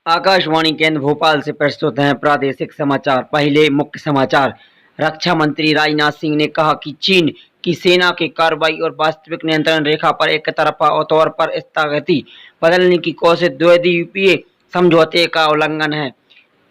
आकाशवाणी केंद्र भोपाल से प्रस्तुत हैं प्रादेशिक समाचार। पहले मुख्य समाचार। रक्षा मंत्री राजनाथ सिंह ने कहा कि चीन की सेना की कार्रवाई और वास्तविक नियंत्रण रेखा पर एक तरफा तौर पर स्थगिति बदलने की कोशिश द्विपक्षीय समझौते का उल्लंघन है।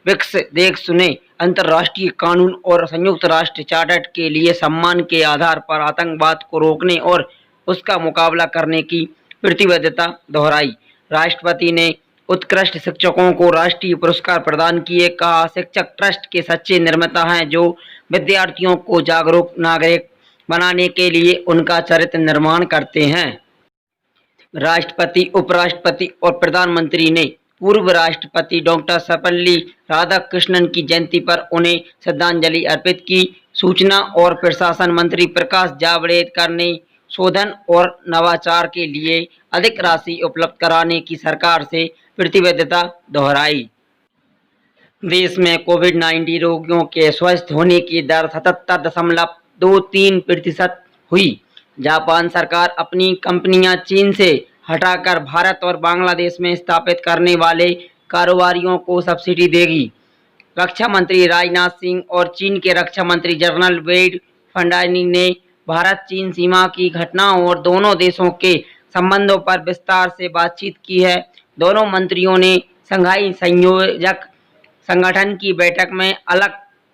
ब्रिक्स देश ने अंतर्राष्ट्रीय कानून और संयुक्त राष्ट्र चार्टर के लिए सम्मान के आधार पर आतंकवाद को रोकने और उसका मुकाबला करने की प्रतिबद्धता दोहराई। राष्ट्रपति ने उत्कृष्ट शिक्षकों को राष्ट्रीय पुरस्कार प्रदान किए। कहा, शिक्षक ट्रस्ट के सच्चे निर्माता हैं जो विद्यार्थियों को जागरूक नागरिक बनाने के लिए उनका चरित्र निर्माण करते हैं। राष्ट्रपति, उपराष्ट्रपति और प्रधानमंत्री ने पूर्व राष्ट्रपति डॉक्टर सर्वपल्ली राधाकृष्णन की जयंती पर उन्हें श्रद्धांजलि अर्पित की। सूचना और प्रसारण मंत्री प्रकाश जावड़ेकर ने शोधन और नवाचार के लिए अधिक राशि उपलब्ध कराने की सरकार से प्रतिबद्धता दोहराई। देश में कोविड-19 रोगियों के स्वस्थ होने की दर 77.23% हुई। जापान सरकार अपनी कंपनियां चीन से हटाकर भारत और बांग्लादेश में स्थापित करने वाले कारोबारियों को सब्सिडी देगी। रक्षा मंत्री राजनाथ सिंह और चीन के रक्षा मंत्री जनरल वेड फंडानी ने भारत चीन सीमा की घटनाओं और दोनों देशों के संबंधों पर विस्तार से बातचीत की है। दोनों मंत्रियों ने शंघाई सहयोग संगठन की बैठक में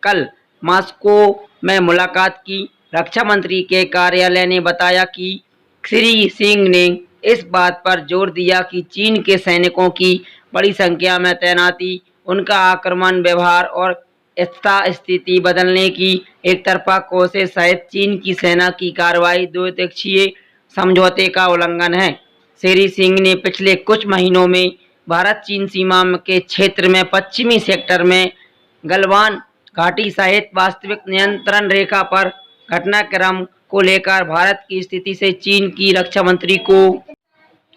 कल मॉस्को में मुलाकात की। रक्षा मंत्री के कार्यालय ने बताया कि श्री सिंह ने इस बात पर जोर दिया कि चीन के सैनिकों की बड़ी संख्या में तैनाती, उनका आक्रमण व्यवहार और स्थिति बदलने की एकतरफा कोशिश सहित चीन की सेना की कार्रवाई द्विपक्षीय समझौते का उल्लंघन है। श्री सिंह ने पिछले कुछ महीनों में भारत चीन सीमा के क्षेत्र में पश्चिमी सेक्टर में गलवान घाटी सहित वास्तविक नियंत्रण रेखा पर घटनाक्रम को लेकर भारत की स्थिति से चीन की रक्षा मंत्री को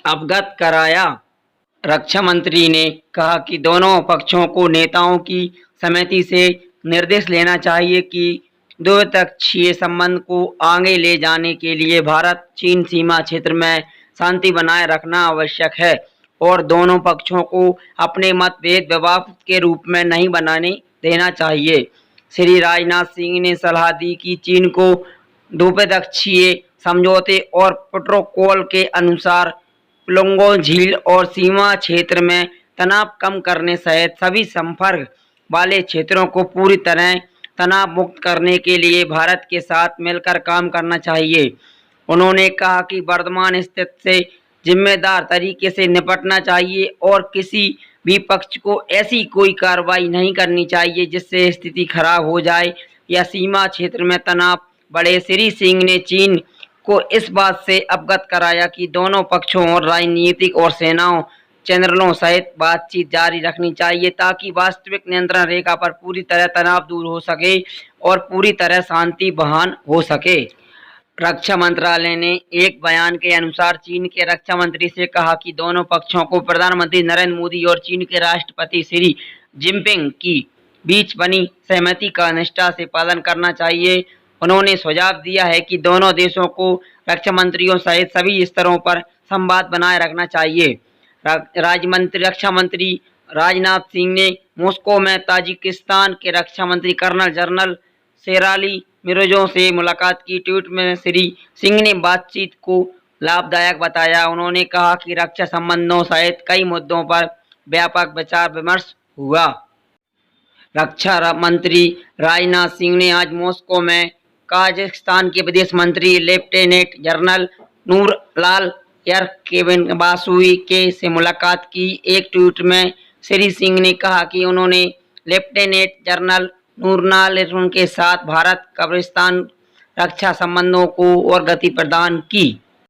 अवगत कराया। रक्षा मंत्री ने कहा कि दोनों पक्षों को नेताओं की समिति से निर्देश लेना चाहिए कि द्विपक्षीय संबंध को आगे ले जाने के लिए भारत चीन सीमा क्षेत्र में शांति बनाए रखना आवश्यक है और दोनों पक्षों को अपने मतभेद विवाद के रूप में नहीं बनाने देना चाहिए। श्री राजनाथ सिंह ने सलाह दी कि चीन को द्विपक्षीय समझौते और प्रोटोकॉल के अनुसार प्लोंगोंग झील और सीमा क्षेत्र में तनाव कम करने सहित सभी संपर्क वाले क्षेत्रों को पूरी तरह तनाव मुक्त करने के लिए भारत के साथ मिलकर काम करना चाहिए। उन्होंने कहा कि वर्तमान स्थिति से जिम्मेदार तरीके से निपटना चाहिए और किसी भी पक्ष को ऐसी कोई कार्रवाई नहीं करनी चाहिए जिससे स्थिति खराब हो जाए या सीमा क्षेत्र में तनाव बढ़े। श्री सिंह ने चीन को इस बात से अवगत कराया कि दोनों पक्षों और राजनीतिक और सेनाओं जनरलों सहित बातचीत जारी रखनी चाहिए ताकि वास्तविक नियंत्रण रेखा पर पूरी तरह तनाव दूर हो सके और पूरी तरह शांति बहाल हो सके। रक्षा मंत्रालय ने एक बयान के अनुसार चीन के रक्षा मंत्री से कहा कि दोनों पक्षों को प्रधानमंत्री नरेंद्र मोदी और चीन के राष्ट्रपति शी जिनपिंग की बीच बनी सहमति का निष्ठा से पालन करना चाहिए। उन्होंने सुझाव दिया है कि दोनों देशों को रक्षा मंत्रियों सहित सभी स्तरों पर संवाद बनाए रखना चाहिए। रक्षा मंत्री राजनाथ सिंह ने मॉस्को में ताजिकिस्तान के रक्षा मंत्री कर्नल जनरल शेराली मिर्ज़ोयेव से मुलाकात की। ट्वीट में श्री सिंह ने बातचीत को लाभदायक बताया। उन्होंने कहा कि रक्षा संबंधों सहित कई मुद्दों पर व्यापक विचार विमर्श हुआ। रक्षा मंत्री राजनाथ सिंह ने आज मॉस्को में कजाकिस्तान के विदेश मंत्री लेफ्टिनेंट जनरल नूरलाल यरकेबासुई के से मुलाकात की। एक ट्वीट में श्री सिंह ने कहा कि उन्होंने लेफ्टिनेंट जनरल नूरलाल के साथ भारत कजाकिस्तान रक्षा संबंधों को और गति प्रदान की।